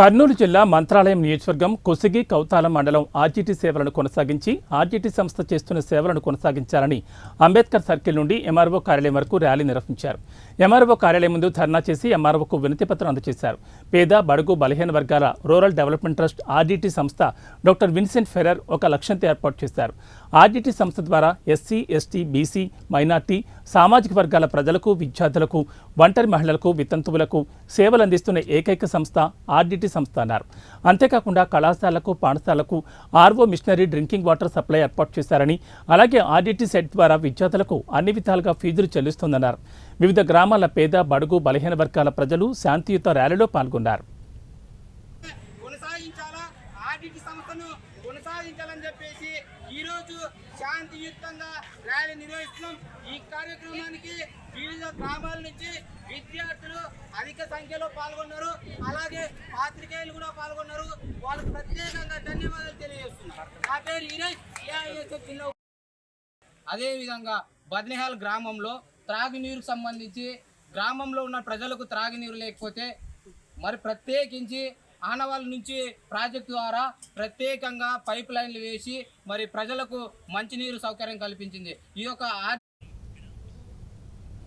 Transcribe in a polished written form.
కర్నూలు జిల్లా మంత్రాలయం నియోజకవర్గం కొసిగి కౌతాల మండలం ఆర్జీటీ సేవలను కొనసాగించి ఆర్జీటీ సంస్థ చేస్తున్న సేవలను కొనసాగించాలని అంబేద్కర్ సర్కిల్ నుండి ఎంఆర్ఓ కార్యాలయం వరకు ర్యాలీ నిర్వహించారు. ఎంఆర్ఓ కార్యాలయం ముందు ధర్నా చేసి ఎంఆర్ఓకు వినతిపత్రం అందజేశారు. పేద బడుగు బలహీన వర్గాల రూరల్ డెవలప్మెంట్ ట్రస్ట్ ఆర్జీటీ సంస్థ డాక్టర్ విన్సెంట్ ఫెరర్ ఒక లక్ష్యంతో ఏర్పాటు చేశారు. ఆర్జీటీ సంస్థ ద్వారా ఎస్సీ, ఎస్టీ, బీసీ, మైనార్టీ, సామాజిక వర్గాల ప్రజలకు, విద్యార్థులకు, ఒంటరి మహిళలకు, వితంతువులకు సేవలు అందిస్తున్న ఏకైక సంస్థ ఆర్జీటీ సంస్థ అన్నారు. అంతేకాకుండా కళాశాలకు, పాఠశాలకు RO machinery drinking water supply ఏర్పాటు చేశారని, అలాగే ఆర్జీటీ సెట్ ద్వారా విద్యార్థులకు అన్ని విధాలుగా ఫీజులు చెల్లిస్తుందన్నారు. వివిధ గ్రామాల పేద బడుగు బలహీన వర్గాల ప్రజలు శాంతియుత ర్యాలీలో పాల్గొన్నారు. కొనసాగించాలని చెప్పేసి ఈరోజు శాంతియుతంగా ర్యాలీ నిర్వహిస్తున్నాం. ఈ కార్యక్రమానికి వివిధ గ్రామాల నుంచి విద్యార్థులు అధిక సంఖ్యలో పాల్గొన్నారు. అలాగే పాత్రికేయులు కూడా పాల్గొన్నారు. వాళ్ళకు ప్రత్యేకంగా ధన్యవాదాలు తెలియజేస్తున్నారు. నా పేరు ఈరోజు. అదేవిధంగా బద్నిహాల్ గ్రామంలో త్రాగునీరుకు సంబంధించి గ్రామంలో ఉన్న ప్రజలకు త్రాగునీరు లేకపోతే మరి ప్రత్యేకించి ఆనవాళ్ళ నుంచి ప్రాజెక్టు ద్వారా ప్రత్యేకంగా పైప్ లైన్లు వేసి మరి ప్రజలకు మంచినీరు సౌకర్యం కల్పించింది. ఈ యొక్క